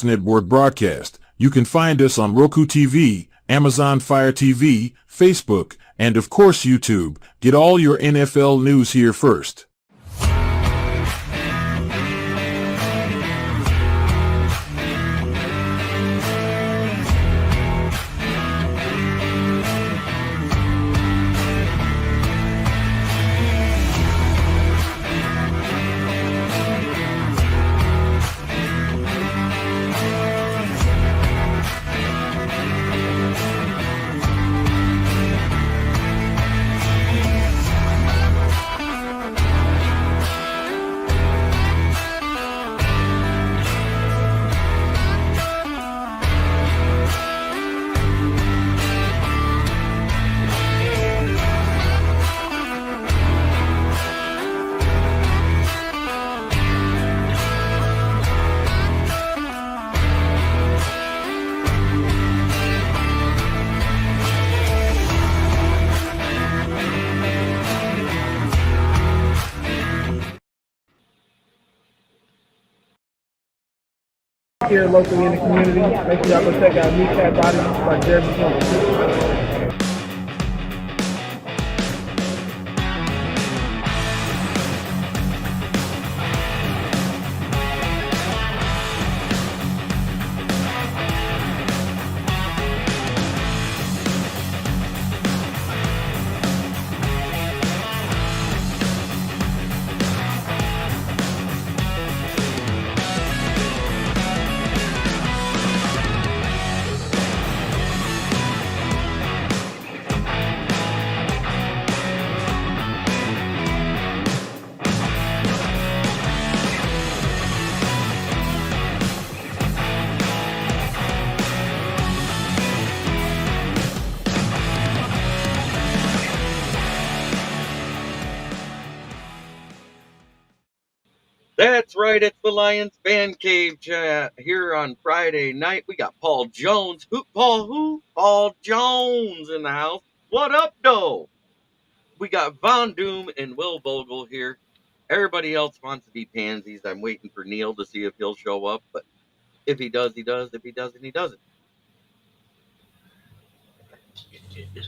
Network broadcast. You can find us on Roku TV, Amazon Fire TV, Facebook, and of course YouTube. Get all your NFL news here first. Here locally in the community. Make sure y'all go check out Meat Cat Body by Jeremy Jones. That's right, it's the Lions Fan Cave chat here on Friday night. We got Paul Jones. Who? Paul Jones in the house. What up, though? We got Von Doom and Will Vogel here. Everybody else wants to be pansies. I'm waiting for Neil to see if he'll show up, but if he does, he does. If he doesn't, he doesn't.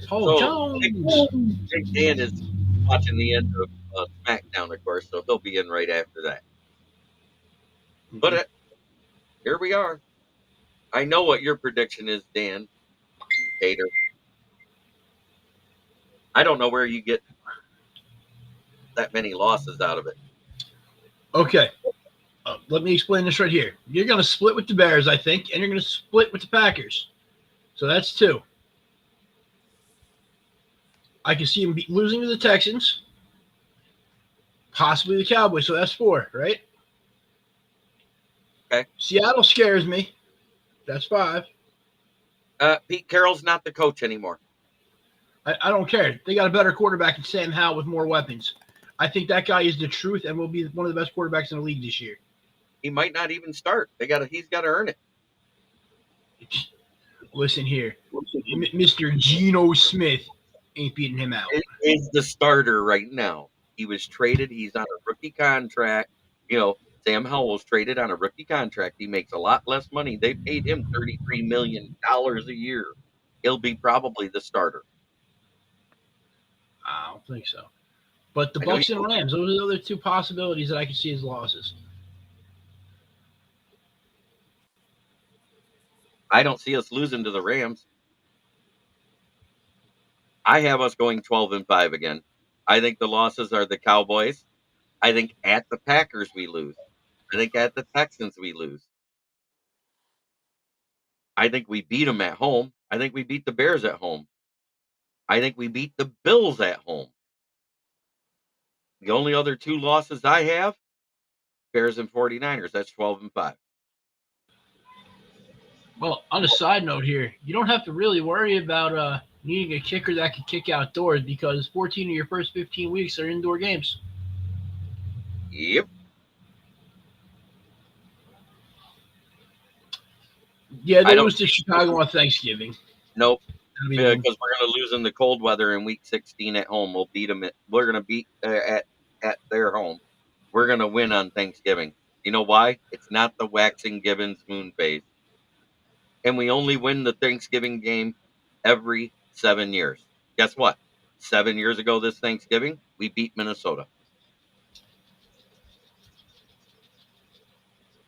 Paul Jones. Big Dan is watching the end of SmackDown, of course, so he'll be in right after that. But here we are. I know what your prediction is, Dan. Hater. I don't know where you get that many losses out of it. Okay. Let me explain this right here. You're going to split with the Bears, I think, and you're going to split with the Packers. So that's 2. I can see him losing to the Texans, possibly the Cowboys. So that's 4, right? Okay. Seattle scares me. That's 5. Pete Carroll's not the coach anymore. I don't care. They got a better quarterback than Sam Howell with more weapons. I think that guy is the truth and will be one of the best quarterbacks in the league this year. He might not even start. He's got to earn it. Listen here. Mr. Geno Smith ain't beating him out. He's the starter right now. He was traded. He's on a rookie contract. Sam Howell was traded on a rookie contract. He makes a lot less money. They paid him $33 million a year. He'll be probably the starter. I don't think so. But the Bucs and Rams, those are the other 2 possibilities that I can see as losses. I don't see us losing to the Rams. I have us going 12-5 again. I think the losses are the Cowboys. I think at the Packers we lose. I think at the Texans we lose. I think we beat them at home. I think we beat the Bears at home. I think we beat the Bills at home. The only other 2 losses I have, Bears and 49ers. That's 12-5. Well, on a side note here, you don't have to really worry about needing a kicker that can kick outdoors because 14 of your first 15 weeks are indoor games. Yep. Yeah, they lose to Chicago on Thanksgiving. Nope. Because we're going to lose in the cold weather in Week 16 at home. We'll beat them. We're going to beat at their home. We're going to win on Thanksgiving. You know why? It's not the waxing Gibbons moon phase. And we only win the Thanksgiving game every 7 years. Guess what? 7 years ago this Thanksgiving, we beat Minnesota.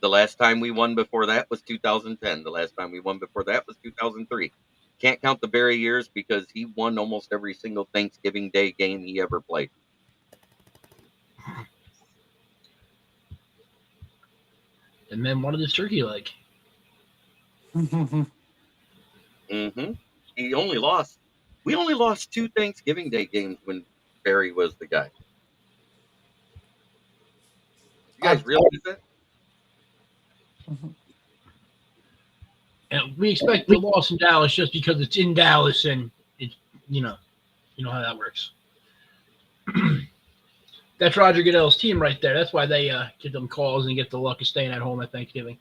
The last time we won before that was 2010. The last time we won before that was 2003. Can't count the Barry years because he won almost every single Thanksgiving Day game he ever played. And then one of his turkey leg. Mm-hmm. We only lost 2 Thanksgiving Day games when Barry was the guy. You guys realize that? And we expect the loss in Dallas just because it's in Dallas and it's you know how that works. That's Roger Goodell's team right there. That's why they give them calls and get the luck of staying at home at Thanksgiving.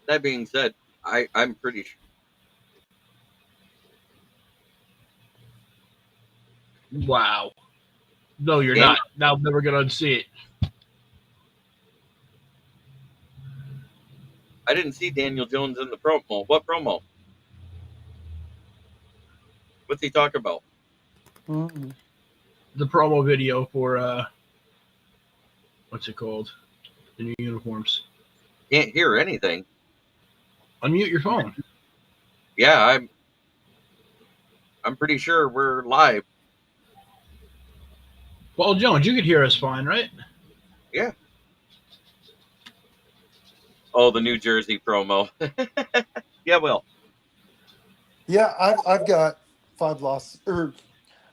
That being said, I'm pretty sure. Wow. No, you're not. Now I'm never going to unsee it. I didn't see Daniel Jones in the promo. What promo? What's he talking about? The promo video for what's it called? The new uniforms. Can't hear anything. Unmute your phone. Yeah, I'm pretty sure we're live. Paul Jones, you could hear us fine, right? Yeah. Oh, the New Jersey promo. Yeah, Will. Yeah, I've got 5 losses.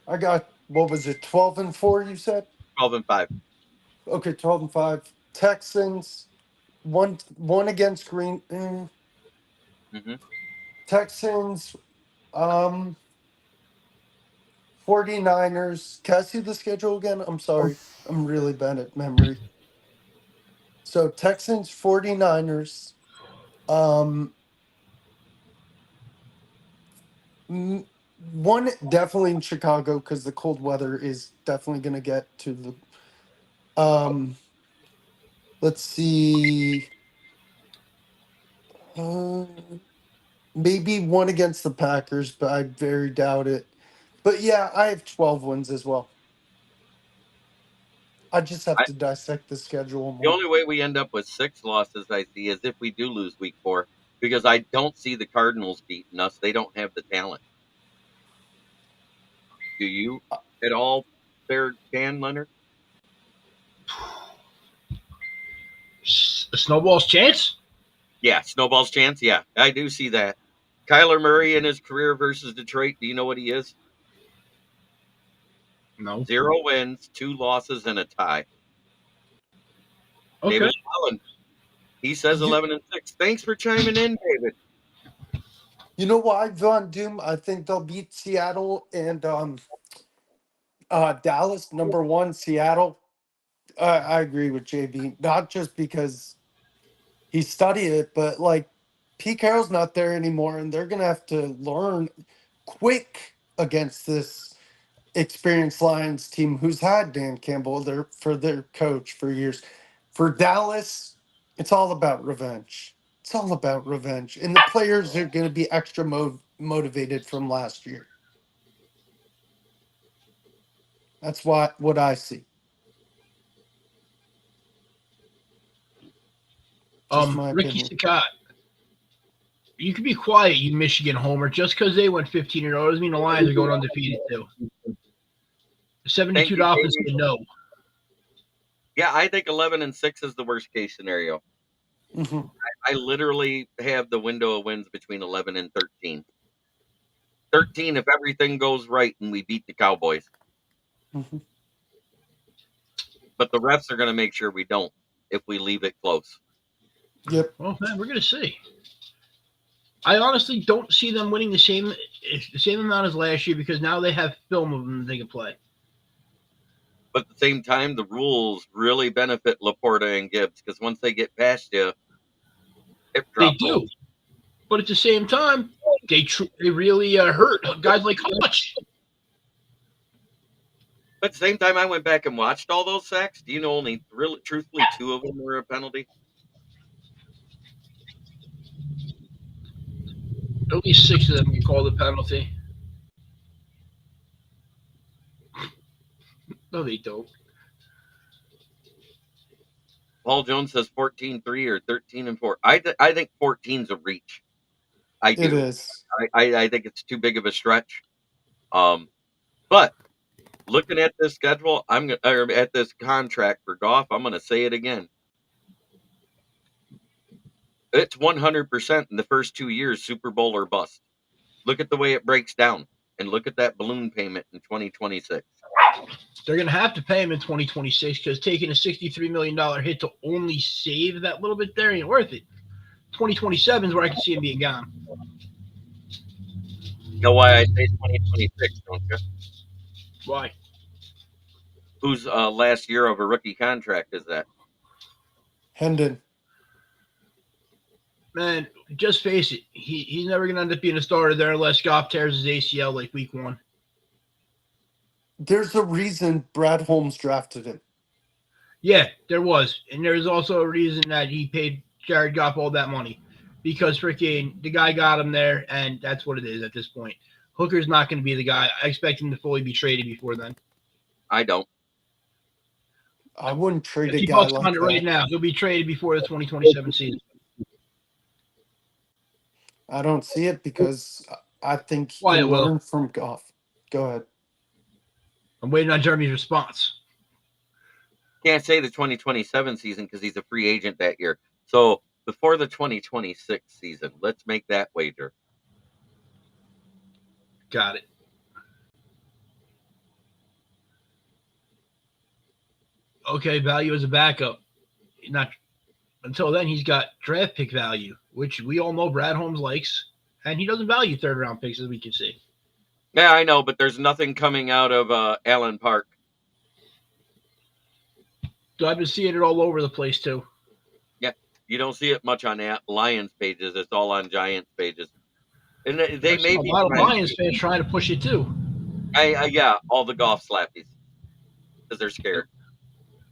I got, what was it, 12-4 you said? 12-5. Okay, 12-5. Texans, one against Green. Mm-hmm. Texans, 49ers. Can I see the schedule again? I'm sorry. I'm really bad at memory. So Texans, 49ers. One definitely in Chicago because the cold weather is definitely going to get to the. Let's see. Maybe one against the Packers, but I very doubt it. But yeah, I have 12 wins as well. I just have to dissect the schedule more. The only way we end up with 6 losses, I see, is if we do lose week 4, because I don't see the Cardinals beating us. They don't have the talent. Do you at all, Dan Leonard? A snowball's chance? Yeah, snowball's chance. Yeah, I do see that. Kyler Murray in his career versus Detroit, do you know what he is? No. 0 wins, 2 losses, and a tie. Okay. David Allen, he says 11-6. Thanks for chiming in, David. You know why, Von Doom? I think they'll beat Seattle and Dallas. Number 1, Seattle. I agree with JB. Not just because he studied it, but like Pete Carroll's not there anymore, and they're gonna have to learn quick against this experienced Lions team who's had Dan Campbell for their coach for years. For Dallas, it's all about revenge. It's all about revenge, and the players are going to be extra motivated from last year. That's what I see. Ricky Scott, you can be quiet, you Michigan homer. Just because they went 15-0 doesn't mean the Lions are going undefeated too. The 72 Dolphins said no. Yeah, I think 11-6 is the worst case scenario. Mm-hmm. I literally have the window of wins between 11 and 13. 13 if everything goes right and we beat the Cowboys. Mm-hmm. But the refs are going to make sure we don't if we leave it close. Yep. Well, man, we're going to see. I honestly don't see them winning the same amount as last year because now they have film of them they can play. But at the same time, the rules really benefit Laporta and Gibbs because once they get past you, they do. But at the same time, they really hurt guys like Hutch. But at the same time, I went back and watched all those sacks. Do you know only really, truthfully, 2 of them were a penalty? At least 6 of them can call the penalty. No, they don't. Paul Jones says 14-3 or 13-4. I think 14's a reach. I It do. is. I think it's too big of a stretch. But looking at this schedule, or at this contract for Goff, I'm gonna say it again. It's 100% in the first 2 years, Super Bowl or bust. Look at the way it breaks down, and look at that balloon payment in 2026. They're going to have to pay him in 2026 because taking a $63 million hit to only save that little bit there ain't worth it. 2027 is where I can see him being gone. You know why I say 2026, don't you? Why? Whose last year of a rookie contract is that? Hendon. Man, just face it. He's never going to end up being a starter there unless Goff tears his ACL like week 1. There's a reason Brad Holmes drafted him. Yeah, there was. And there's also a reason that he paid Jared Goff all that money because freaking the guy got him there, and that's what it is at this point. Hooker's not going to be the guy. I expect him to fully be traded before then. I don't. I wouldn't trade a Keep guy us like on it that. right now. He'll be traded before the 2027 season. I don't see it because I think he Why, can Will? learn from Goff. Go ahead. I'm waiting on Jeremy's response. Can't say the 2027 season because he's a free agent that year. So before the 2026 season, let's make that wager. Got it. Okay, value as a backup. Not until then, he's got draft pick value, which we all know Brad Holmes likes, and he doesn't value third-round picks, as we can see. Yeah, I know, but there's nothing coming out of Allen Park. So I've been seeing it all over the place, too. Yeah, you don't see it much on Lions pages. It's all on Giants pages. And they There's may a be lot of trying to- Lions fans trying to push it, too. yeah, all the golf slappies. Because they're scared.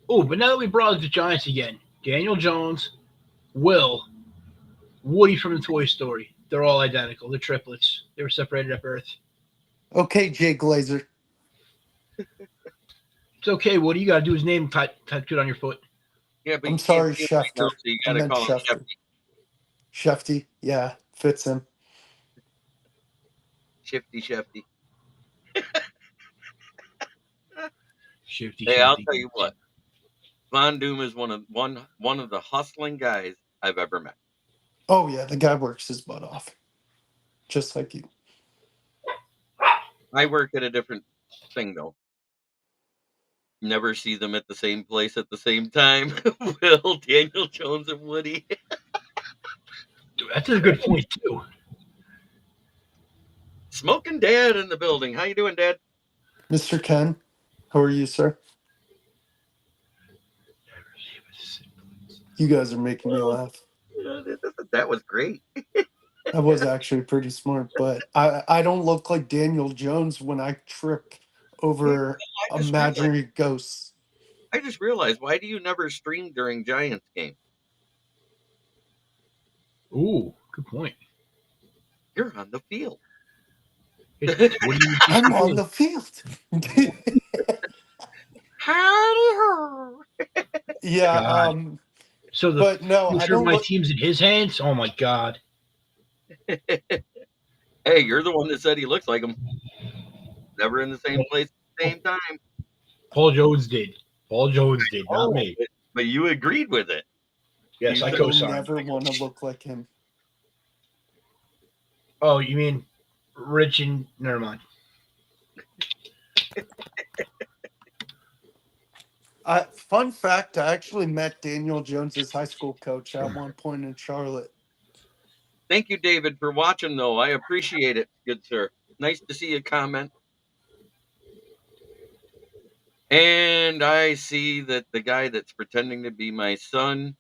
Oh, but now that we brought up the Giants again, Daniel Jones, Will, Woody from the Toy Story. They're all identical. They're triplets. They were separated at birth. Okay, Jay Glazer. It's okay, Woody. You got to do his name tattooed on your foot. Yeah, but I'm you sorry, can't see him right now, Schefter. so you I gotta meant call him Schefter. Shefty. Shefty. Yeah, fits him. Shifty. Shifty. Hey, I'll tell you what. Von Doom is one of the hustling guys I've ever met. Oh, yeah, the guy works his butt off. Just like you. I work at a different thing, though. Never see them at the same place at the same time. Will, Daniel Jones, and Woody. Dude, that's a good point, too. Smoking Dad in the building. How you doing, Dad? Mr. Ken, how are you, sir? You guys are making me laugh. That was great. That was actually pretty smart, but I don't look like Daniel Jones when I trip over I just imaginary ghosts. I just realized, why do you never stream during Giants game? Ooh, good point. You're on the field. What do you I'm on the field. Yeah, God. So but no, I future of don't my look. team's in his hands? Oh, my God. Hey, you're the one that said he looks like him. Never in the same place at the same time. Paul Jones did. Not me. But you agreed with it. Yes, I I co-signed. never want to look like him. Oh, you mean Rich and never mind. Fun fact, I actually met Daniel Jones's high school coach at one point in Charlotte. Thank you, David, for watching, though. I appreciate it, good sir. Nice to see you comment. And I see that the guy that's pretending to be my son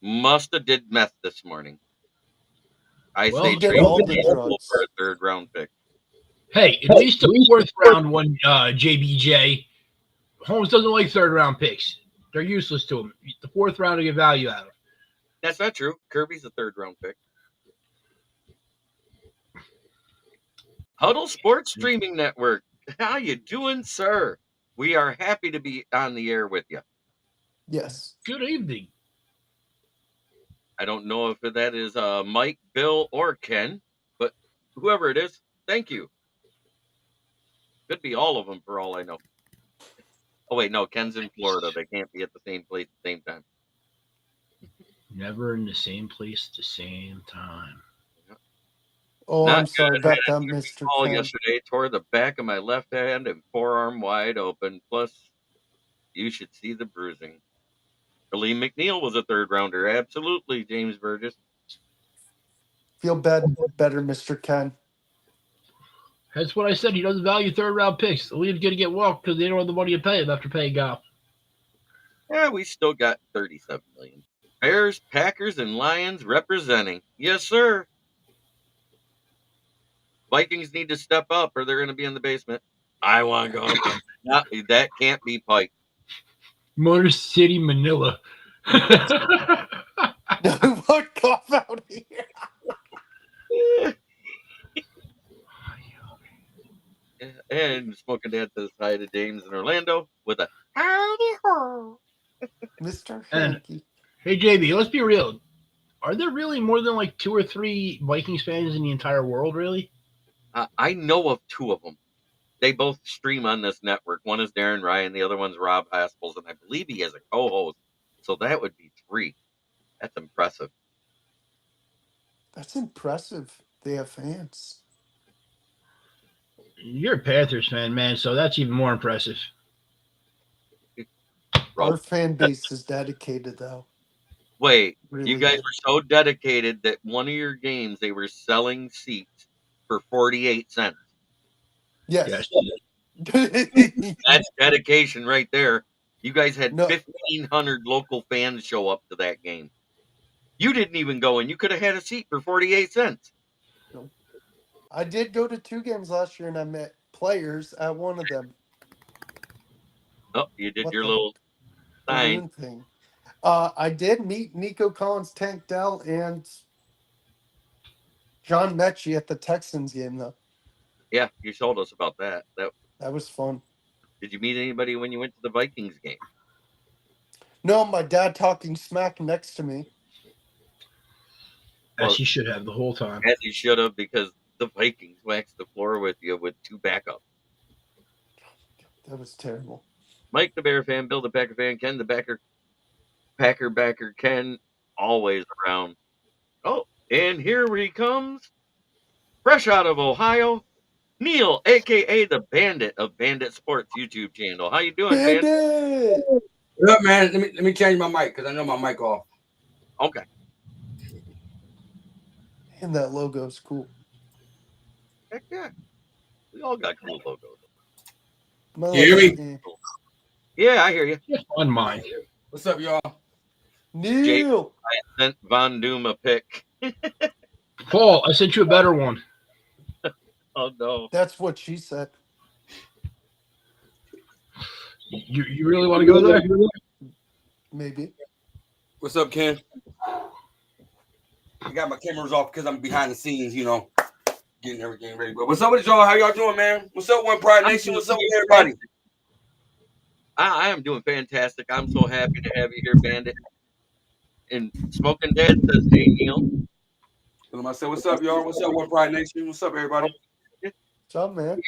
must have did meth this morning. I Well, say he did trade all him the for drugs. a third round pick. Hey, at least a fourth round one, JBJ. Holmes doesn't like third round picks. They're useless to him. The fourth round to get value out of. That's not true. Kirby's a third-round pick. Huddle Sports Streaming Network. How you doing, sir? We are happy to be on the air with you. Yes. Good evening. I don't know if that is Mike, Bill, or Ken, but whoever it is, thank you. Could be all of them for all I know. Oh, wait, no, Ken's in Florida. They can't be at the same place at the same time. Never in the same place at the same time. Oh, Not I'm sorry good. about I that, had a Mr. fall Ken. yesterday, tore the back of my left hand and forearm wide open. Plus, you should see the bruising. Lee McNeil was a third rounder. Absolutely, James Burgess. Feel better, Mr. Ken. That's what I said. He doesn't value third round picks. The league's going to get walked because they don't have the money to pay him after paying Goff. Yeah, we still got 37 million. Bears, Packers, and Lions representing. Yes, sir. Vikings need to step up or they're going to be in the basement. I want to go. No, that can't be Pike. Motor City, Manila. What cough out here? And Smoking Dad says hi to James in Orlando with a howdy ho. Mr. And- Hanky. Hey, JB, let's be real. Are there really more than like 2 or 3 Vikings fans in the entire world, really? I know of 2 of them. They both stream on this network. One is Darren Ryan, the other one's Rob Haspels, and I believe he has a co-host. So that would be 3. That's impressive. That's impressive. They have fans. You're a Panthers fan, man, so that's even more impressive. Our fan base is dedicated, though. Wait, Really you guys good. were so dedicated that one of your games they were selling seats for 48 cents. Yes. That's dedication right there. You guys had No. 1,500 local fans show up to that game. You didn't even go, and you could have had a seat for 48 cents. I did go to 2 games last year, and I met players at one of them. Oh, you did What your the- little sign. Balloon thing. I did meet Nico Collins, Tank Dell, and John Mechie at the Texans game, though. Yeah, you told us about that. That was fun. Did you meet anybody when you went to the Vikings game? No, my dad talking smack next to me. As Well- he should have the whole time. As you should have, because the Vikings waxed the floor with you with 2 backups. That was terrible. Mike the Bear fan, Bill the Packer fan, Ken the Packer backer, Ken always around. Oh, and here he comes, fresh out of Ohio, Neil, aka the Bandit of Bandit Sports YouTube channel. How you doing, Bandit? Bandit! What up, man? Let me change my mic because I know my mic off. Okay. And that logo's cool. Heck yeah. We all got cool logos. My You hear me? eh. Yeah, I hear you. Just on mine. What's up, y'all? Neil! I sent Von Doom a pic. Paul, I sent you a better one. Oh no. That's what she said. You really want to go there? Maybe. What's up, Ken? I got my cameras off because I'm behind the scenes, getting everything ready. But what's up with y'all? How y'all doing, man? What's up, One Pride Nation? What's up with everybody? I am doing fantastic. I'm so happy to have you here, Bandit. And Smoking Dead says, hey, Neil. Tell them I said, what's up, y'all? What's up, One Pride Nation? What's up, everybody? What's up, man?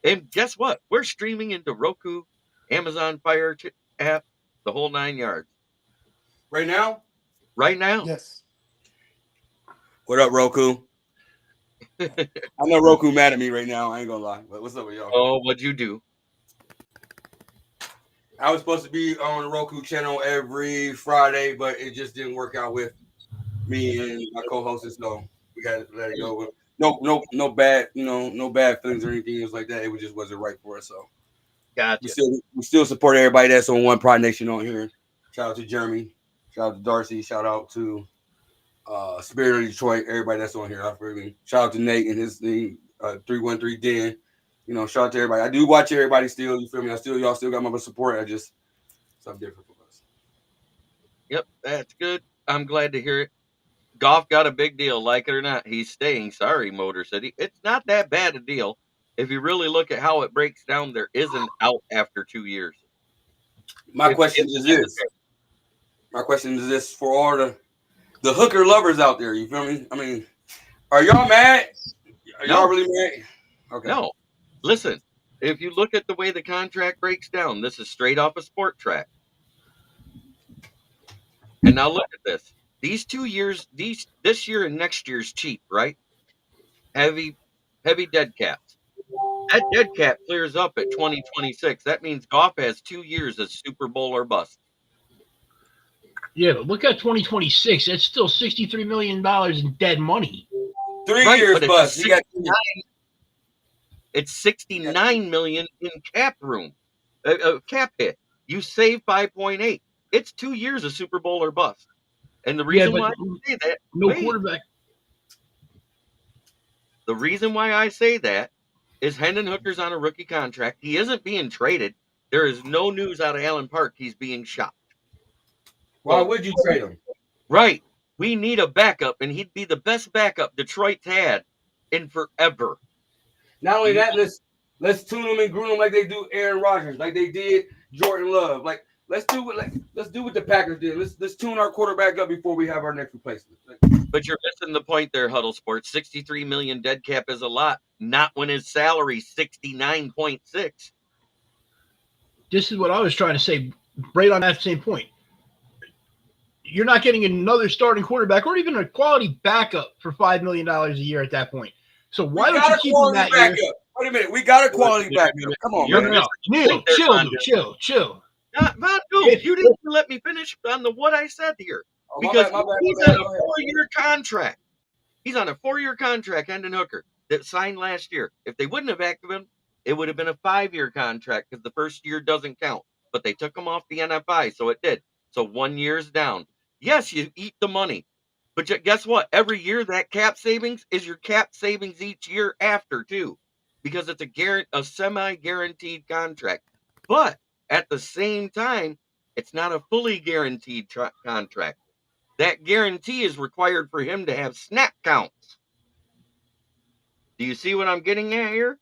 And guess what? We're streaming into Roku, Amazon Fire app, the whole 9 yards. Right now? Right now. Yes. What up, Roku? I know Roku mad at me right now. I ain't gonna lie. But what's up with y'all? Oh, what'd you do? I was supposed to be on the Roku channel every Friday, but it just didn't work out with me and my co-hosts, so we got to let it go. No bad, no bad feelings or anything else like that. It just wasn't right for us. So Gotcha. we still support everybody that's on One Pride Nation on here. Shout out to Jeremy, shout out to Darcy, shout out to Spirit of Detroit, everybody that's on here. Shout out to Nate and his 313 Den. shout out to everybody. I do watch everybody still. You feel me? Y'all still got my support. I just something different from us. Yep, that's good. I'm glad to hear it. Goff got a big deal, like it or not. He's staying. Sorry, Motor City. It's not that bad a deal. If you really look at how it breaks down, there is an out after 2 years. My question is this for all the hooker lovers out there. You feel me? I mean, are y'all mad? Are y'all really mad? Okay. No. Listen, if you look at the way the contract breaks down, this is straight off a Sport Track. And now look at this. These 2 years, this year and next year's cheap, right? Heavy dead caps. That dead cap clears up at 2026. That means Goff has 2 years as Super Bowl or bust. Yeah, but look at 2026. That's still $63 million in dead money. 3 Right, years but bust. It's 69 million in cap room, cap hit. You save 5.8. It's 2 years of Super Bowl or bust. And the reason why I say that, Quarterback. The reason why I say that is Hendon Hooker's on a rookie contract. He isn't being traded. There is no news out of Allen Park he's being shopped. Why would you trade him? Right. We need a backup, and he'd be the best backup Detroit's had in forever. Not only that, let's tune him and groom him like they do Aaron Rodgers, like they did Jordan Love. Like let's do what the Packers did. Let's tune our quarterback up before we have our next replacement. But you're missing the point there, Huddle Sports. 63 million dead cap is a lot. Not when his salary 69.6. This is what I was trying to say, right on that same point. You're not getting another starting quarterback or even a quality backup for $5 million a year at that point. So why don't you keep him that year? Wait a minute, we got a quality backup. Come on, man. Neil, chill. Dude, you didn't let me finish on what I said here. Because he's on a 4-year contract. He's on a 4-year contract, Hendon Hooker, that signed last year. If they wouldn't have activated him, it would have been a 5-year contract because the first year doesn't count. But they took him off the NFI, so it did. So 1 year's down. Yes, you eat the money. But guess what? Every year that cap savings is your cap savings each year after, too. Because it's a semi-guaranteed contract. But at the same time, it's not a fully guaranteed contract. That guarantee is required for him to have snap counts. Do you see what I'm getting at here?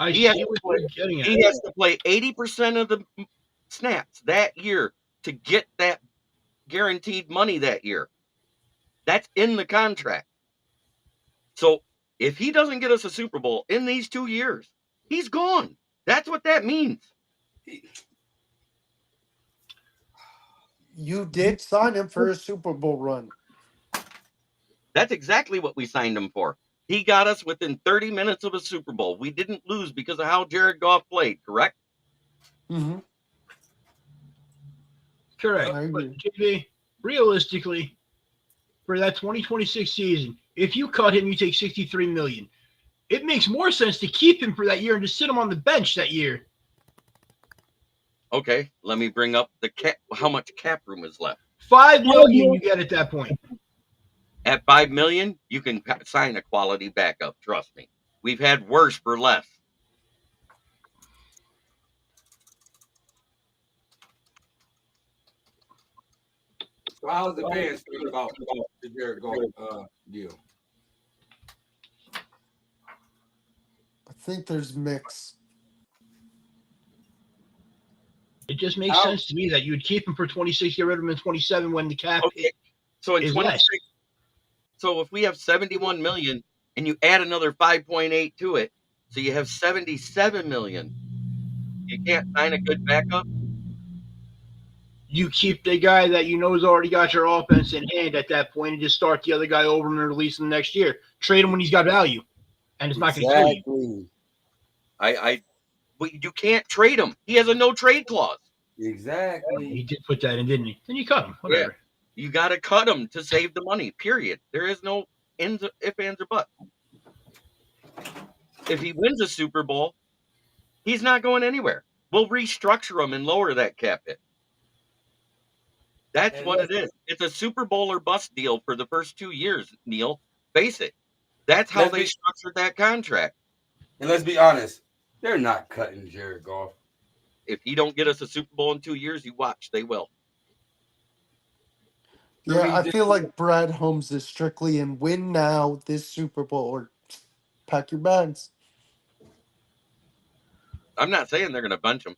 He has to play 80% of the snaps that year to get that guaranteed money that year. That's in the contract. So if he doesn't get us a Super Bowl in these 2 years, he's gone. That's what that means. You did sign him for a Super Bowl run. That's exactly what we signed him for. He got us within 30 minutes of a Super Bowl. We didn't lose because of how Jared Goff played, correct? Mm-hmm. Correct. But JV, realistically, for that 2026 season, if you cut him, you take $63 million. It makes more sense to keep him for that year and just sit him on the bench that year. Okay, let me bring up how much cap room is left. $5 million you get at that point. At $5 million, you can sign a quality backup. Trust me, we've had worse for less. So how's the fans feeling about the Jared Goff deal? I think there's mix. It just makes sense to me that you would keep him for 26, get rid of him in 27 when the cap so in 26. So if we have 71 million and you add another 5.8 to it, so you have 77 million. You can't sign a good backup. You keep the guy that you know has already got your offense in hand at that point and just start the other guy over and release him next year. Trade him when he's got value, and it's not going to kill you. You can't trade him. He has a no trade clause. Exactly. He did put that in, didn't he? Then you cut him. Whatever. Yeah. You got to cut him to save the money, period. There is no ifs, ands, or buts. If he wins a Super Bowl, he's not going anywhere. We'll restructure him and lower that cap hit. That's what it is. It's a Super Bowl or bust deal for the first 2 years, Neil. Face it. That's how they structured that contract. And let's be honest. They're not cutting Jared Goff. If he don't get us a Super Bowl in 2 years, you watch, they will. Yeah, I feel like Brad Holmes is strictly in win now this Super Bowl or pack your bags. I'm not saying they're going to bench him.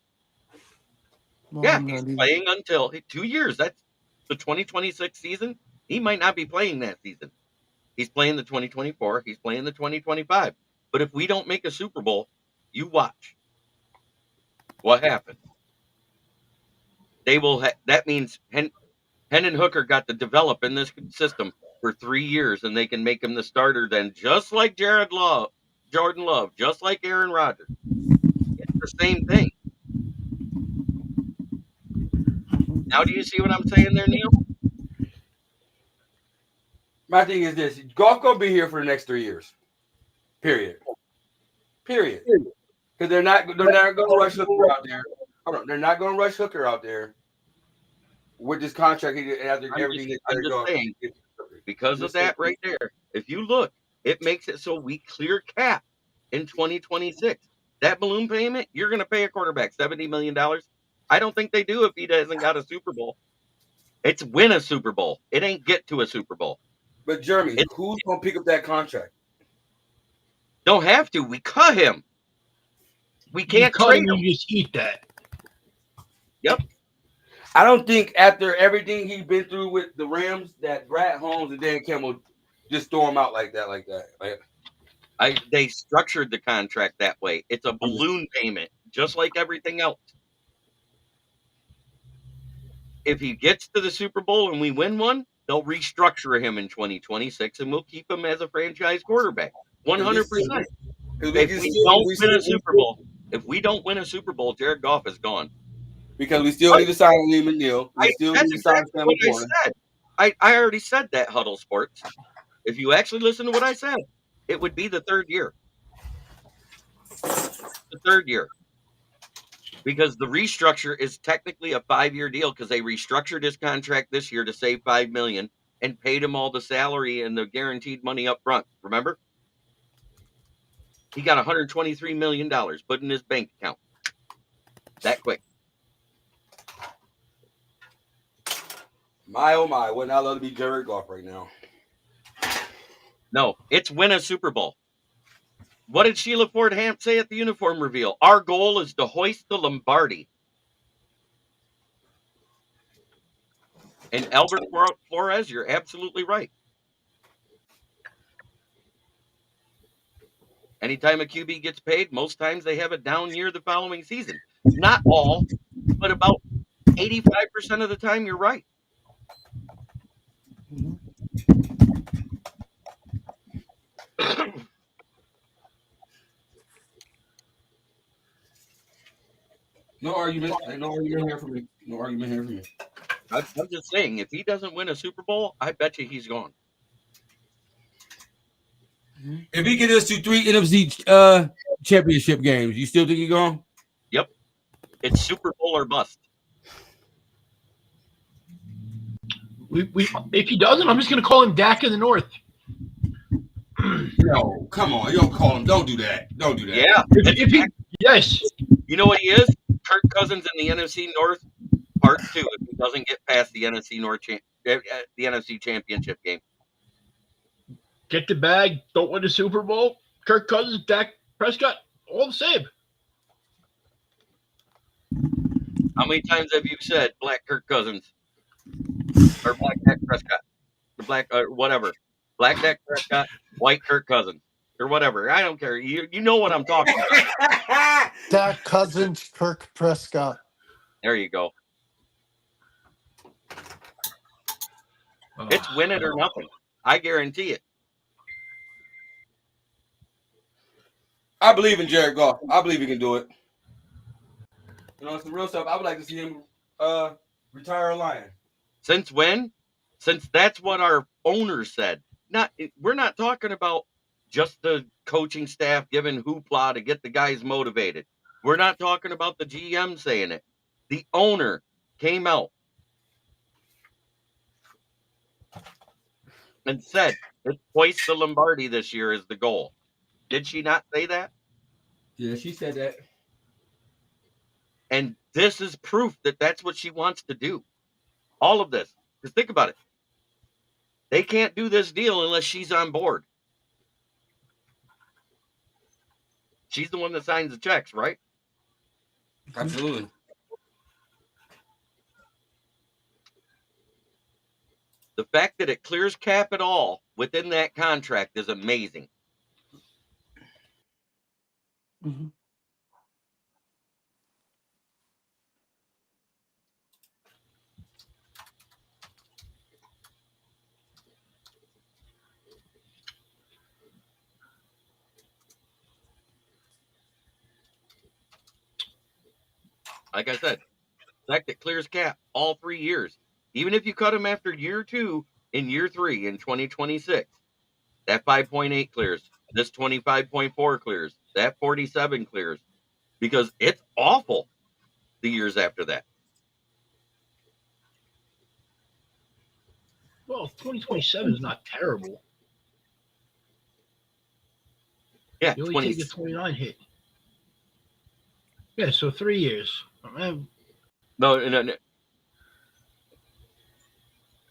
No, Yeah, I'm he's not either. playing until 2 years. That's the 2026 season. He might not be playing that season. He's playing the 2024. He's playing the 2025. But if we don't make a Super Bowl, you watch what happens. They will. That means Hendon Hooker got to develop in this system for 3 years, and they can make him the starter then, just like Jordan Love, just like Aaron Rodgers. It's the same thing. Now, do you see what I'm saying there, Neil? My thing is this: Goff gonna be here for the next 3 years. Period. Because they're not going to rush Hooker out there. Hold on, they're not going to rush Hooker out there with this contract. After everything I'm just saying, because of that right there. If you look, it makes it so we clear cap in 2026. That balloon payment, you're going to pay a quarterback $70 million. I don't think they do if he doesn't got a Super Bowl. It's win a Super Bowl. It ain't get to a Super Bowl. But Jeremy, who's going to pick up that contract? Don't have to. We cut him. We can't trade him. You just eat that. Yep. I don't think after everything he's been through with the Rams that Brad Holmes and Dan Campbell just throw him out like that. They structured the contract that way. It's a balloon payment, just like everything else. If he gets to the Super Bowl and we win one, they'll restructure him in 2026, and we'll keep him as a franchise quarterback. 100%. If we don't win a Super Bowl, Jared Goff is gone. Because we still need to sign Lee McNeil. We still need to sign Sam McCormick. I already said that, Huddle Sports. If you actually listen to what I said, it would be the third year. The third year. Because the restructure is technically a 5-year deal because they restructured his contract this year to save $5 million and paid him all the salary and the guaranteed money up front. Remember? He got $123 million put in his bank account. That quick. My, oh my, wouldn't I love to be Jared Goff right now? No, it's win a Super Bowl. What did Sheila Ford Hamp say at the uniform reveal? Our goal is to hoist the Lombardi. And Albert Flores, you're absolutely right. Anytime a QB gets paid, most times they have a down year the following season. Not all, but about 85% of the time, you're right. No argument. No argument here for me. No argument here for me. I'm just saying, if he doesn't win a Super Bowl, I bet you he's gone. If he gets us to 3 NFC championship games, you still think he's gone? Yep. It's Super Bowl or bust. If he doesn't, I'm just going to call him Dak in the North. No, come on. You don't call him. Don't do that. Don't do that. Yeah. Yes. You know what he is? Kirk Cousins in the NFC North Part 2 if he doesn't get past the NFC North the NFC Championship game. Get the bag. Don't win the Super Bowl. Kirk Cousins, Dak Prescott, all the same. How many times have you said Black Kirk Cousins or Black Dak Prescott or Black whatever? Black Dak Prescott, White Kirk Cousins or whatever. I don't care. You know what I'm talking about. Dak Cousins, Kirk Prescott. There you go. It's win it or nothing. I guarantee it. I believe in Jared Goff. I believe he can do it. You know, some real stuff. I would like to see him retire a Lion. Since when? Since that's what our owner said. We're not talking about just the coaching staff giving hoopla to get the guys motivated. We're not talking about the GM saying it. The owner came out and said, "Let's hoist the Lombardi this year is the goal." Did she not say that? Yeah, she said that. And this is proof that that's what she wants to do. All of this. Just think about it. They can't do this deal unless she's on board. She's the one that signs the checks, right? Absolutely. The fact that it clears cap at all within that contract is amazing. Mhm. Like I said, the fact that clears cap all 3 years. Even if you cut him after year 2, in year 3, in 2026, that 5.8 clears. This 25.4 clears. That 47 clears. Because it's awful the years after that. Well, 2027 is not terrible. Yeah, You only 20. take a 29 hit. Yeah, so 3 years. No.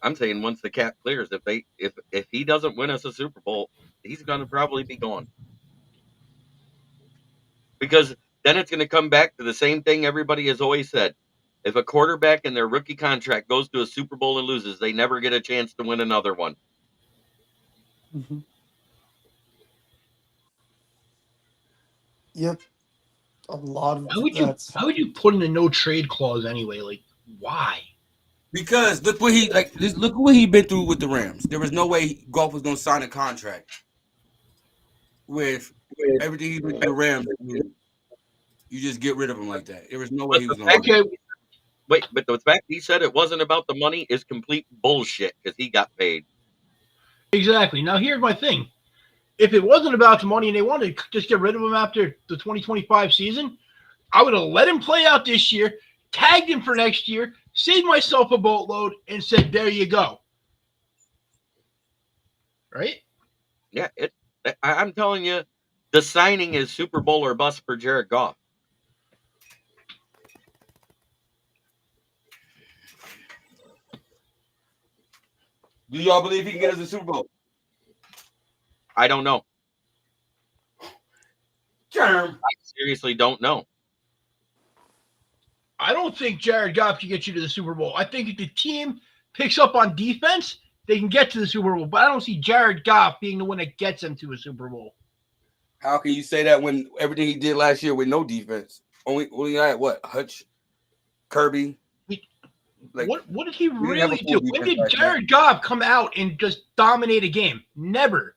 I'm saying once the cap clears, if he doesn't win us a Super Bowl, he's going to probably be gone. Because then it's going to come back to the same thing everybody has always said. If a quarterback in their rookie contract goes to a Super Bowl and loses, they never get a chance to win another one. Mhm. Yep. A lot of that's Why would you put in a no trade clause anyway? Like, why? Because look what he been through with the Rams. There was no way Goff was gonna sign a contract with everything he went through the Rams. You just get rid of him like that. There was no way But he the was gonna. fact, but the fact he said it wasn't about the money is complete bullshit because he got paid. Exactly. Now, here's my thing. If it wasn't about the money and they wanted to just get rid of him after the 2025 season, I would have let him play out this year, tagged him for next year, saved myself a boatload, and said, there you go. Right? Yeah, I'm telling you, the signing is Super Bowl or bust for Jared Goff. Do y'all believe he can get us a Super Bowl? I don't know. Term. I seriously don't know. I don't think Jared Goff can get you to the Super Bowl. I think if the team picks up on defense, they can get to the Super Bowl. But I don't see Jared Goff being the one that gets them to a Super Bowl. How can you say that when everything he did last year with no defense? Only had what? Hutch, Kirby. Like, what did he we didn't have a really full do? When defense did last year. Jared Goff come out and just dominate a game? Never.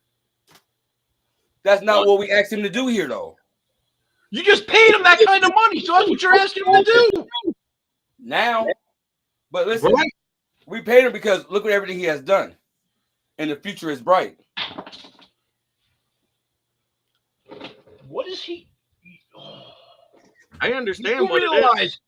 That's not what we asked him to do here, though. You just paid him that kind of money, so that's what you're asking him to do. Now, but listen, Right. we paid him because look at everything he has done, and the future is bright. What is he? I understand You what it is. realize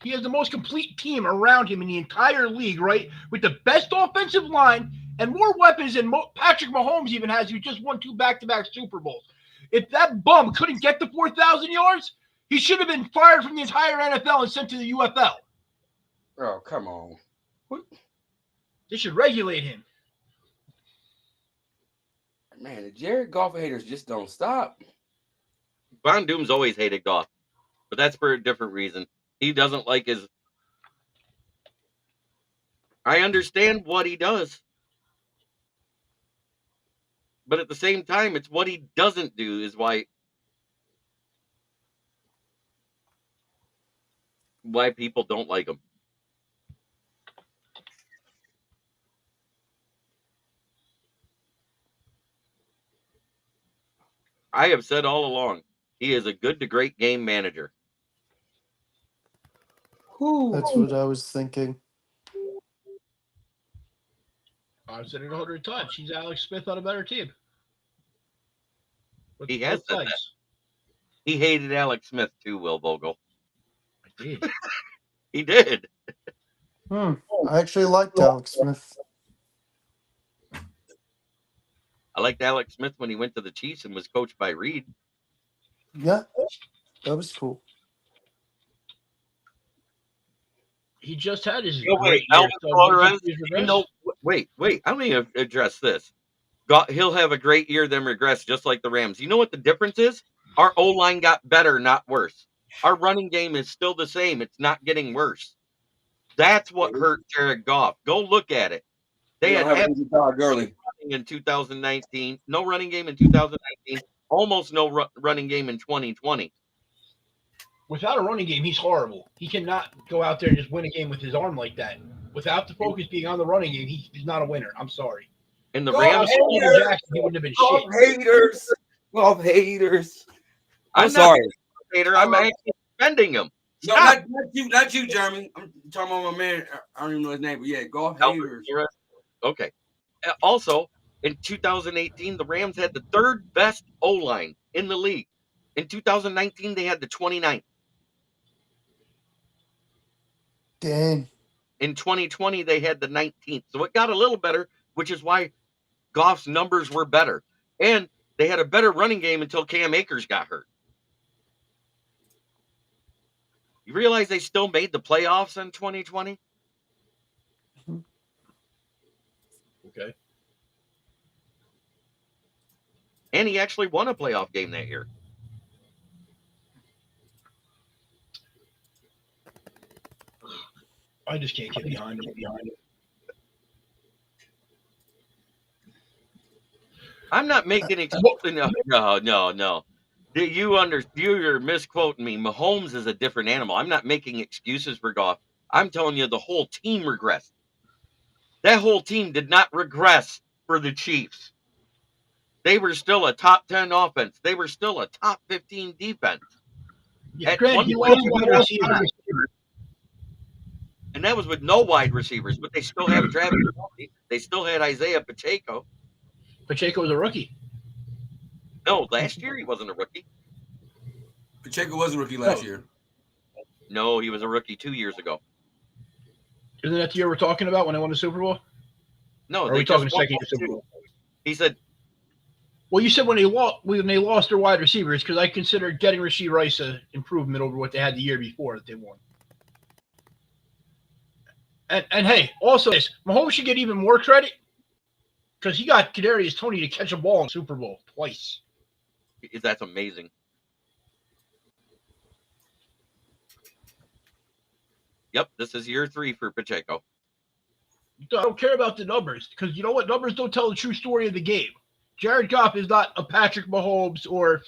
he has the most complete team around him in the entire league, right? With the best offensive line and more weapons than Patrick Mahomes even has, who just won 2 back-to-back Super Bowls. If that bum couldn't get to 4,000 yards, he should have been fired from the entire NFL and sent to the UFL. Oh, come on. What? They should regulate him. Man, the Jared Goff haters just don't stop. Von Doom's always hated Goff, but that's for a different reason. He doesn't like his. I understand what he does, but at the same time, it's what he doesn't do is why people don't like him. I have said all along, he is a good to great game manager. that's what I was thinking. I've said it 100 times. He's Alex Smith on a better team. With He has both said sides. that. He hated Alex Smith too, Will Vogel. I did. He did. I actually liked Alex Smith. I liked Alex Smith when he went to the Chiefs and was coached by Reed. Yeah. That was cool. He just had his No, wait, great year. Alvin So what Flores. is regress? No, wait. I'm going to address this. He'll have a great year, then regress, just like the Rams. You know what the difference is? Our O line got better, not worse. Our running game is still the same. It's not getting worse. That's what hurt Jared Goff. Go look at it. They We had don't have absolutely Todd Gurley. nothing in 2019, no running game in 2019, almost no running game in 2020. Without a running game, he's horrible. He cannot go out there and just win a game with his arm like that. Without the focus being on the running game, he's not a winner. I'm sorry. And the Go Rams, ahead. Jackson, he wouldn't have been Golf shit. haters. Golf haters. I'm I'm sorry. not a hater. I'm actually defending him. No, Stop. not you, Jeremy. I'm talking about my man. I don't even know his name, but yeah, golf Alvin haters. Flores. Okay. Also, in 2018, the Rams had the third best O line in the league. In 2019, they had the 29th. Dang. In 2020, they had the 19th. So it got a little better, which is why Goff's numbers were better. And they had a better running game until Cam Akers got hurt. You realize they still made the playoffs in 2020? Okay. And he actually won a playoff game that year. I just can't get behind him. I'm not making excuses. No. You're misquoting me. Mahomes is a different animal. I'm not making excuses for Goff. I'm telling you the whole team regressed. That whole team did not regress for the Chiefs. They were still a top 10 offense. They were still a top 15 defense. Yeah, At granted, one he point, lost wide receivers. and that was with no wide receivers, but they still have Travis Kelce. They still had Isaiah Pacheco. Pacheco was a rookie. No, last year he wasn't a rookie. Pacheco was a rookie last year. No, he was a rookie 2 years ago. Isn't that the year we're talking about when they won the Super Bowl? No, Or are they we talking just won second year Super Bowl? He said, Well, you said when they lost their wide receivers, because I consider getting Rashee Rice an improvement over what they had the year before that they won. And hey, also this, Mahomes should get even more credit because he got Kadarius Toney to catch a ball in the Super Bowl twice. that's amazing. Yep, this is year 3 for Pacheco. I don't care about the numbers because you know what? Numbers don't tell the true story of the game. Jared Goff is not a Patrick Mahomes or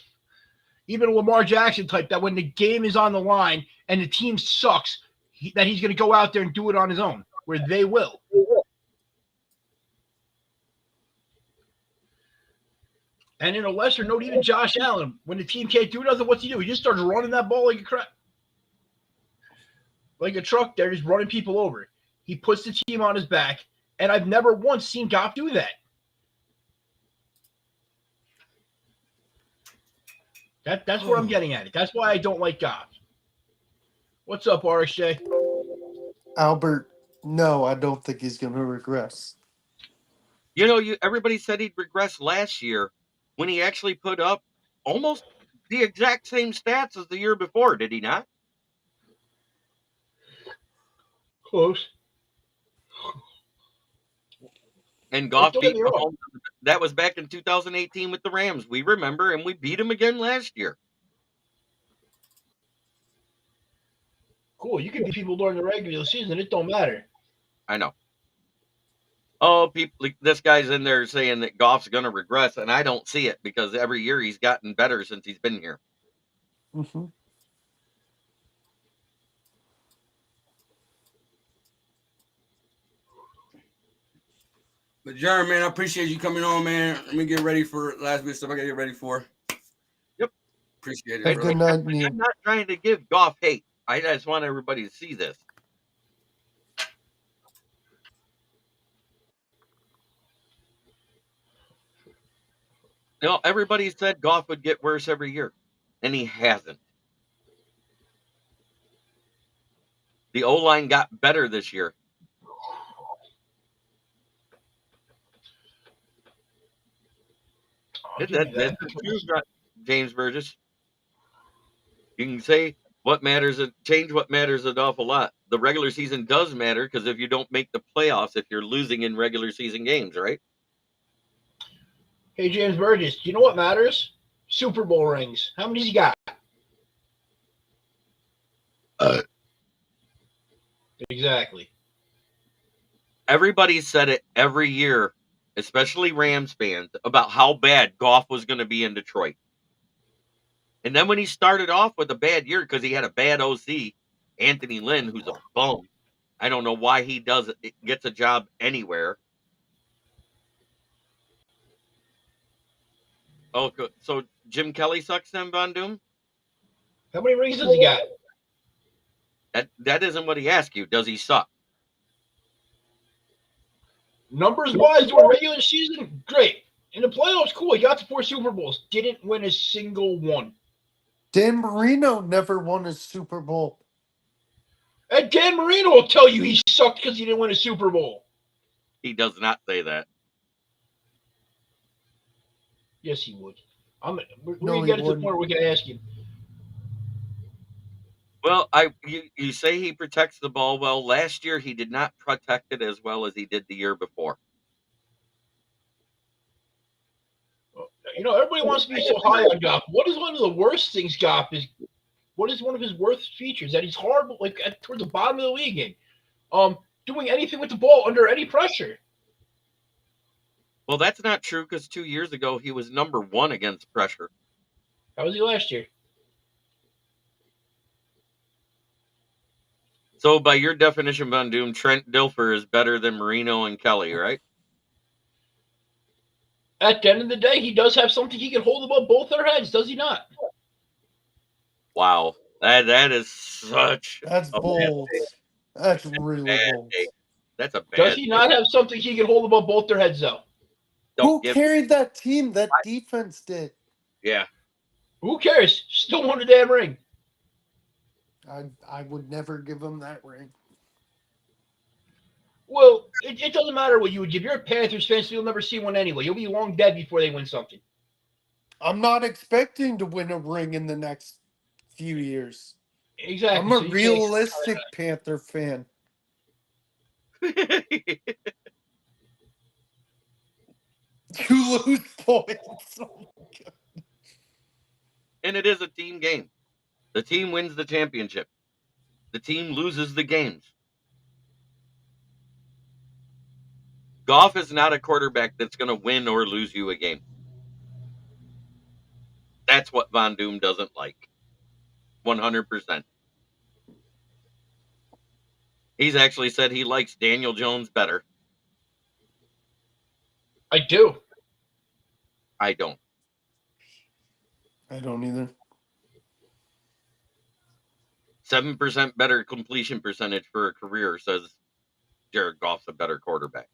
even a Lamar Jackson type that when the game is on the line and the team sucks, that he's going to go out there and do it on his own, where they will. And in a lesser note, even Josh Allen, when the team can't do nothing, what's he do? He just starts running that ball like a truck. They're just running people over. He puts the team on his back, and I've never once seen Goff do that. That's where I'm getting at it. That's why I don't like Goff. What's up, RXJ? Albert, no, I don't think he's going to regress. You know, everybody said he'd regress last year when he actually put up almost the exact same stats as the year before, did he not? Close. And Goff Don't get beat me wrong. Mahomes. That was back in 2018 with the Rams. We remember, and we beat him again last year. Cool. You can beat people during the regular season. It don't matter. I know. Oh, people! This guy's in there saying that Goff's going to regress, and I don't see it because every year he's gotten better since he's been here. Mm-hmm. But Jeremy, man, I appreciate you coming on, man. Let me get ready for last bit stuff I gotta get ready for. Yep. Appreciate it. Hey, Bro. good night, Neil. I'm not trying to give Goff hate. I just want everybody to see this. You know, everybody said Goff would get worse every year, and he hasn't. The O-line got better this year. That's true, James Burgess. You can say change what matters an awful lot. The regular season does matter because if you don't make the playoffs, if you're losing in regular season games, right? Hey, James Burgess, do you know what matters? Super Bowl rings. How many you got? Exactly. Everybody said it every year, especially Rams fans, about how bad Goff was going to be in Detroit. And then when he started off with a bad year because he had a bad OC, Anthony Lynn, who's a bum. I don't know why he gets a job anywhere. Oh, so Jim Kelly sucks then, Von Doom? How many rings does he got? That isn't what he asked you. Does he suck? Numbers wise, during regular season, great. In the playoffs, cool. He got to 4 Super Bowls. Didn't win a single one. Dan Marino never won a Super Bowl. And Dan Marino will tell you he sucked because he didn't win a Super Bowl. He does not say that. Yes, he would. We're No, going to he get to the wouldn't. point where we can ask him. Well, you say he protects the ball well. Last year, he did not protect it as well as he did the year before. You know, everybody wants to be so high on Goff. What is one of the worst things Goff is? What is one of his worst features? That he's horrible, like toward the bottom of the league in doing anything with the ball under any pressure. Well, that's not true because 2 years ago he was number 1 against pressure. How was he last year? So, by your definition, Von Doom, Trent Dilfer is better than Marino and Kelly, right? At the end of the day, he does have something he can hold above both their heads, does he not? Wow, that is such. That's bold. That's really bad bold. take. That's a bad. Does he not have something he can hold above both their heads, though? Who carried that team? That defense did. Yeah. Who cares? Still won a damn ring. I would never give him that ring. Well, it doesn't matter what you would give. You're a Panthers fan, so you'll never see one anyway. You'll be long dead before they win something. I'm not expecting to win a ring in the next few years. Exactly. I'm a realistic Panther fan. You lose points. Oh my God. And it is a team game. The team wins the championship. The team loses the games. Goff is not a quarterback that's going to win or lose you a game. That's what Von Doom doesn't like. 100%. He's actually said he likes Daniel Jones better. I do. I don't. I don't either. 7% better completion percentage for a career says Jared Goff's a better quarterback.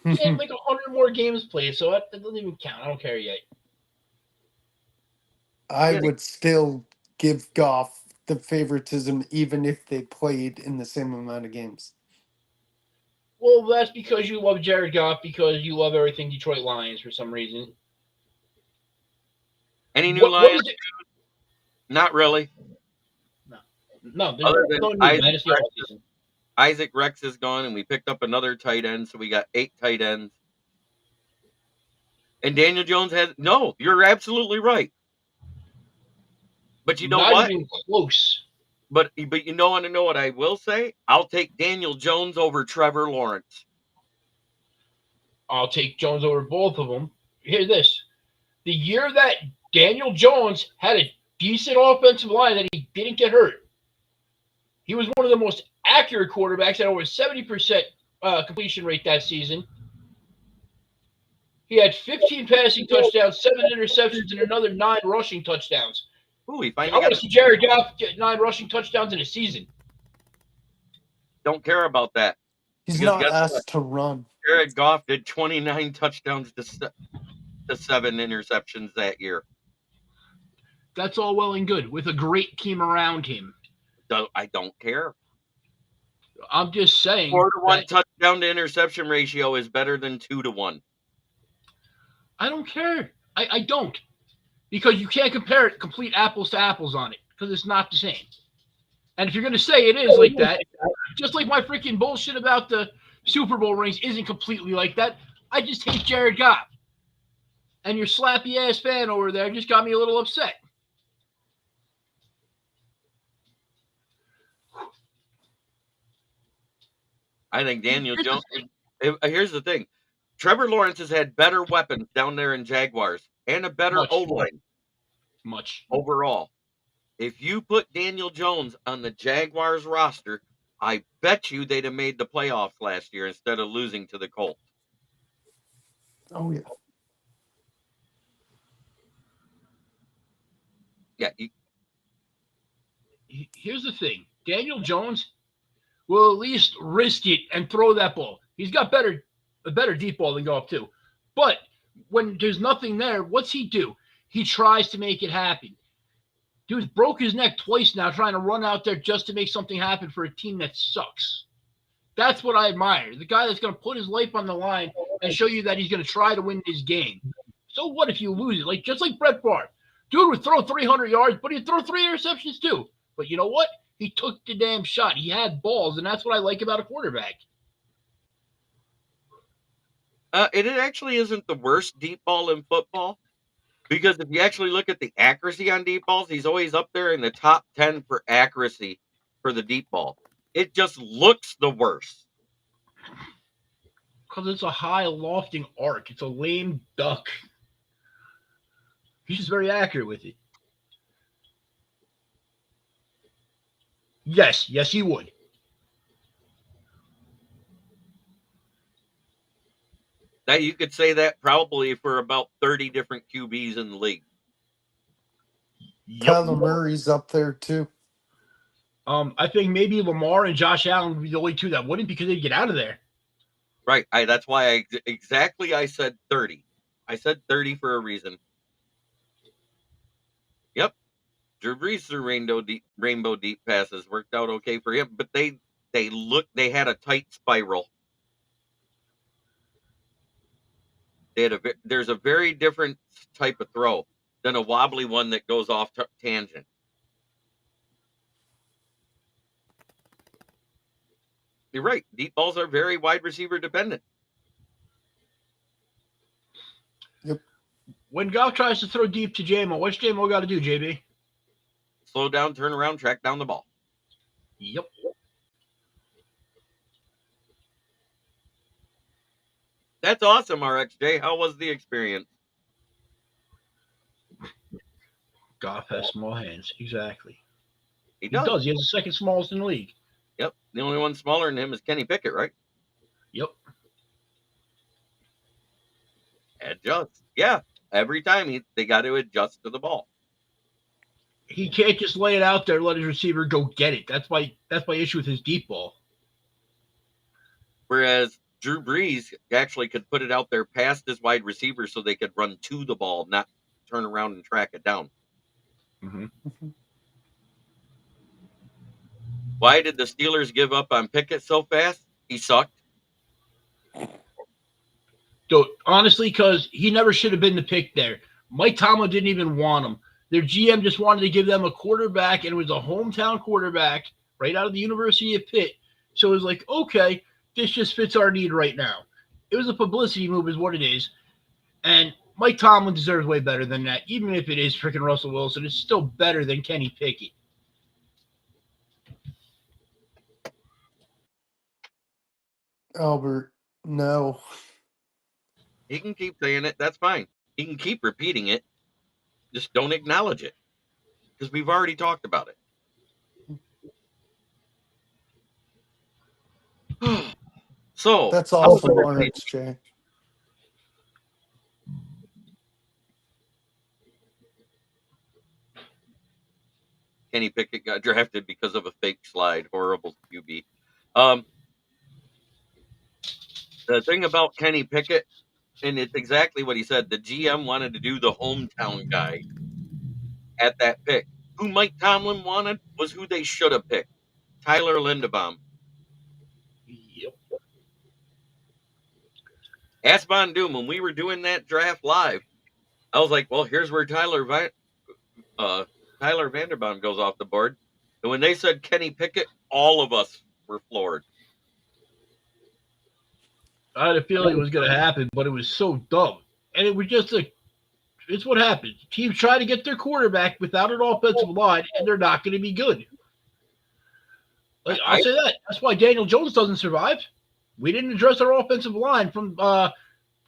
He had like 100 more games played, so that doesn't even count. I don't care yet. I would still give Goff the favoritism even if they played in the same amount of games. Well, that's because you love Jared Goff, because you love everything Detroit Lions for some reason. Any new Lions? Not really. No, there's no new Isaac Rex is gone, and we picked up another tight end, so we got 8 tight ends. And Daniel Jones has no. You're absolutely right. But you know not what? Even close. But you know, want to know what I will say? I'll take Daniel Jones over Trevor Lawrence. I'll take Jones over both of them. Hear this: the year that Daniel Jones had a decent offensive line that he didn't get hurt, he was one of the most accurate quarterbacks at over 70% completion rate that season. He had 15 passing touchdowns, 7 interceptions, and another 9 rushing touchdowns. Ooh, I want to see Jared Goff get 9 rushing touchdowns in a season. Don't care about that. He's not asked to run. Jared Goff did 29 touchdowns to 7 interceptions that year. That's all well and good with a great team around him. I don't care. I'm just saying. 4-to-1 touchdown to interception ratio is better than 2-to-1. I don't care. I don't. Because you can't compare it complete apples to apples on it. because it's not the same. And if you're going to say it is like that, just like my freaking bullshit about the Super Bowl rings isn't completely like that, I just hate Jared Goff. And your slappy ass fan over there just got me a little upset. I think Daniel Jones. Here's the thing: Trevor Lawrence has had better weapons down there in Jaguars and a better Much. O-line Much. overall. If you put Daniel Jones on the Jaguars roster, I bet you they'd have made the playoffs last year instead of losing to the Colts. Oh yeah. Yeah, Here's the thing: Daniel Jones will at least risk it and throw that ball. He's got a better deep ball than go up too. But when there's nothing there, what's he do? He tries to make it happen. Dude broke his neck twice now trying to run out there just to make something happen for a team that sucks. That's what I admire. The guy that's going to put his life on the line and show you that he's going to try to win this game. So what if you lose it? Just like Brett Favre. Dude would throw 300 yards, but he'd throw 3 interceptions too. But you know what? He took the damn shot. He had balls, and that's what I like about a quarterback. it actually isn't the worst deep ball in football. Because if you actually look at the accuracy on deep balls, he's always up there in the top 10 for accuracy for the deep ball. It just looks the worst. Because it's a high lofting arc. It's a lame duck. He's just very accurate with it. Yes, he would. Now you could say that probably for about 30 different QBs in the league. Kyler Murray's up there too. I think maybe Lamar and Josh Allen would be the only two that wouldn't because they'd get out of there. Right. That's why I said 30. I said 30 for a reason. Yep. Drew Brees threw rainbow deep passes. Worked out okay for him, but they had a tight spiral. There's a very different type of throw than a wobbly one that goes off tangent. You're right. Deep balls are very wide receiver dependent. Yep. When Goff tries to throw deep to JMO, what's JMO got to do, JB? Slow down, turn around, track down the ball. Yep. That's awesome, RXJ. How was the experience? Goff has small hands. Exactly. He does. He does. He has the second smallest in the league. Yep. The only one smaller than him is Kenny Pickett, right? Yep. Adjust. Yeah. Every time they got to adjust to the ball. He can't just lay it out there and let his receiver go get it. That's my issue with his deep ball. Whereas Drew Brees actually could put it out there past his wide receiver so they could run to the ball, not turn around and track it down. Mm-hmm. Why did the Steelers give up on Pickett so fast? He sucked. So honestly, because he never should have been the pick there. Mike Tomlin didn't even want him. Their GM just wanted to give them a quarterback, and it was a hometown quarterback right out of the University of Pitt. So it was like, okay, this just fits our need right now. It was a publicity move is what it is. And Mike Tomlin deserves way better than that. Even if it is freaking Russell Wilson, it's still better than Kenny Pickett. Albert, no. He can keep saying it. That's fine. He can keep repeating it. Just don't acknowledge it. Because we've already talked about it. So That's all for Lawrence, Jay. Kenny Pickett got drafted because of a fake slide. Horrible QB. The thing about Kenny Pickett, and it's exactly what he said, the GM wanted to do the hometown guy at that pick. Who Mike Tomlin wanted was who they should have picked. Tyler Linderbaum. Yep. Ask Von Doom, when we were doing that draft live, I was like, well, here's where Tyler Tyler Vanderbaum goes off the board. And when they said Kenny Pickett, all of us were floored. I had a feeling it was going to happen, but it was so dumb. And it was just it's what happens. Teams try to get their quarterback without an offensive line, and they're not going to be good. Like, I'll say that. That's why Daniel Jones doesn't survive. We didn't address our offensive line from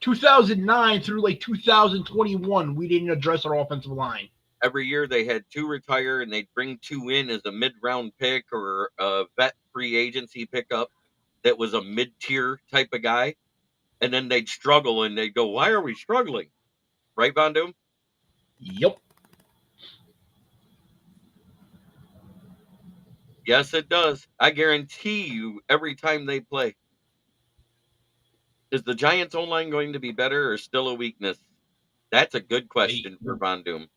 2009 through like 2021. We didn't address our offensive line. Every year they had 2 retire, and they'd bring 2 in as a mid-round pick or a vet free agency pickup that was a mid-tier type of guy. And then they'd struggle, and they'd go, why are we struggling? Right, Von Doom? Yep. Yes, it does. I guarantee you every time they play. Is the Giants' O-line going to be better or still a weakness? That's a good question for Von Doom.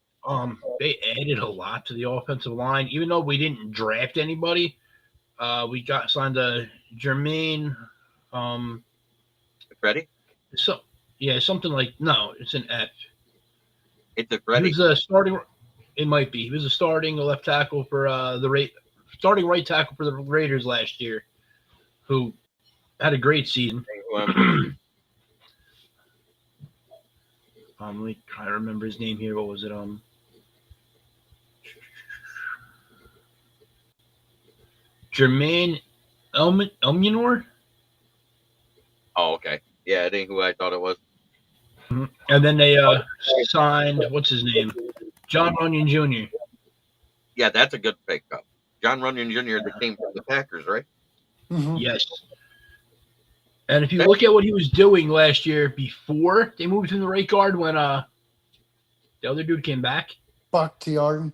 They added a lot to the offensive line, even though we didn't draft anybody. We got signed a Jermaine. Freddie? Something like it's an F. It's a Freddie. He was a starting. It might be. He was a starting left tackle for starting right tackle for the Raiders last year, who had a great season. Let me try to remember his name here. What was it? Jermaine Elmunor. Oh, okay. Yeah, it ain't who I thought it was. And then they signed, what's his name? John Runyon Jr. Yeah, that's a good pickup. John Runyon Jr. that came from the Packers, right? Mhm. Yes. And if you look at what he was doing last year before they moved him to right guard when the other dude came back. Bakhtiari.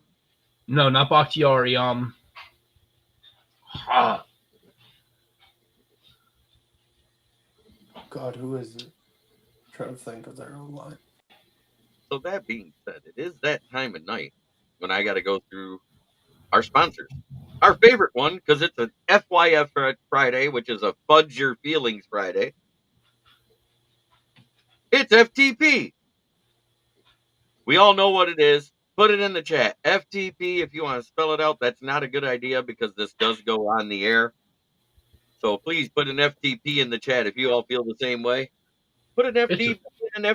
No, not Bakhtiari. God, who is it? I'm trying to think of their own line. So that being said, it is that time of night when I got to go through our sponsors. Our favorite one, because it's an FYF Friday, which is a Fudge Your Feelings Friday. It's FTP. We all know what it is. Put it in the chat. FTP, if you want to spell it out, that's not a good idea because this does go on the air. So please put an FTP in the chat if you all feel the same way. Put an FTP and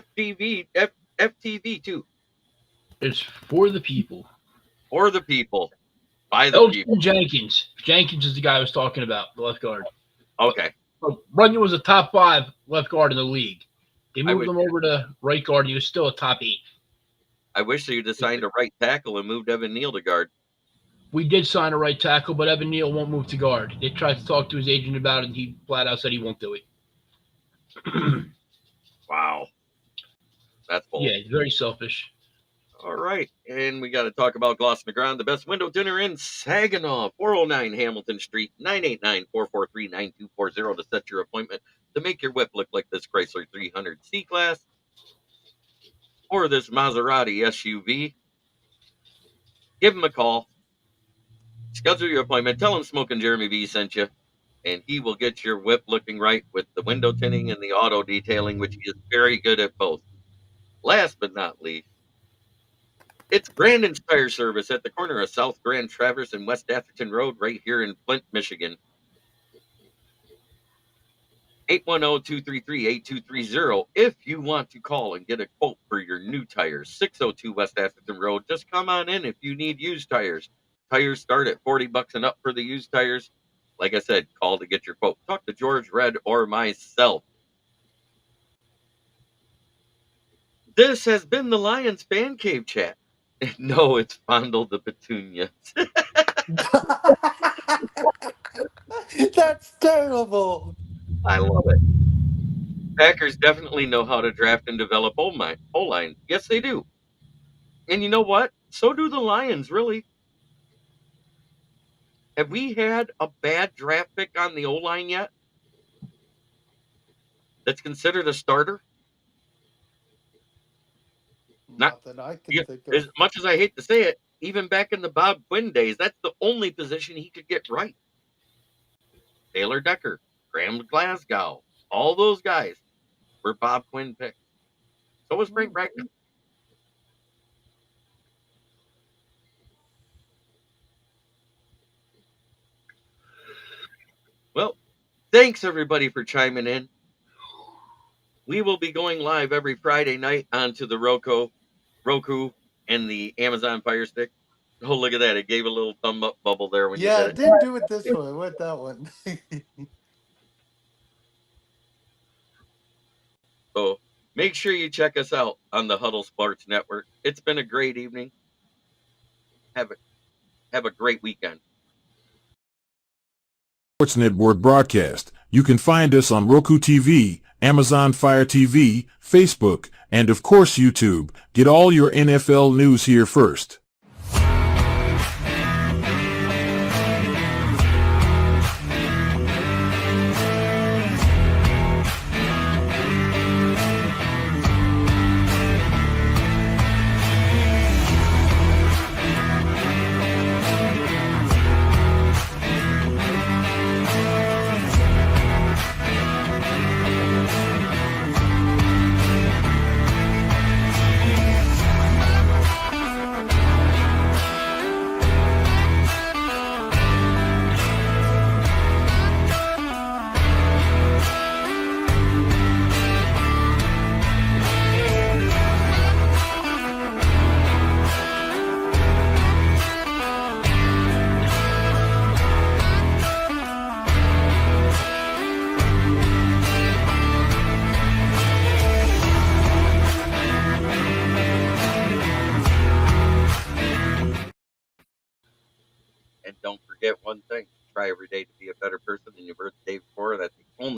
FTV too. It's for the people. For the people. By the people. Jenkins. Jenkins is the guy I was talking about, the left guard. Okay. So Runyon was a top 5 left guard in the league. They moved him over to right guard, and he was still a top 8. I wish they had signed a right tackle and moved Evan Neal to guard. We did sign a right tackle, but Evan Neal won't move to guard. They tried to talk to his agent about it, and he flat out said he won't do it. Wow. That's bold. Yeah, very selfish. All right. And we got to talk about Gloss McGrath, the best window tinner in Saginaw, 409 Hamilton Street, 989-443-9240 to set your appointment to make your whip look like this Chrysler 300 C-Class or this Maserati SUV. Give him a call. Schedule your appointment. Tell him Smoking Jeremy V sent you, and he will get your whip looking right with the window tinting and the auto detailing, which he is very good at both. Last but not least, it's Brandon's Tire Service at the corner of South Grand Traverse and West Atherton Road right here in Flint, Michigan. 810-233-8230 if you want to call and get a quote for your new tires. 602 West Atherton Road. Just come on in if you need used tires. Tires start at $40 and up for the used tires. Like I said, call to get your quote. Talk to George Red or myself. This has been the Lions Fan Cave Chat. No, it's Fondle the Petunia. That's terrible. I love it. Packers definitely know how to draft and develop O-line. Yes, they do. And you know what? So do the Lions, really. Have we had a bad draft pick on the O-line yet? That's considered a starter? Not that I can think of. As much as I hate to say it, even back in the Bob Quinn days, that's the only position he could get right. Taylor Decker, Graham Glasgow, all those guys were Bob Quinn picks. So was Frank Ragnar. Well, thanks everybody for chiming in. We will be going live every Friday night onto the Roku, and the Amazon Fire Stick. Oh, look at that! It gave a little thumb up bubble there when you Yeah, did it it. didn't do it this one. It went that one. So make sure you check us out on the Huddle Sports Network. It's been a great evening. Have a great weekend. Sports Network broadcast. You can find us on Roku TV, Amazon Fire TV, Facebook, and of course YouTube. Get all your NFL news here first. And don't forget one thing: try every day to be a better person than your birthday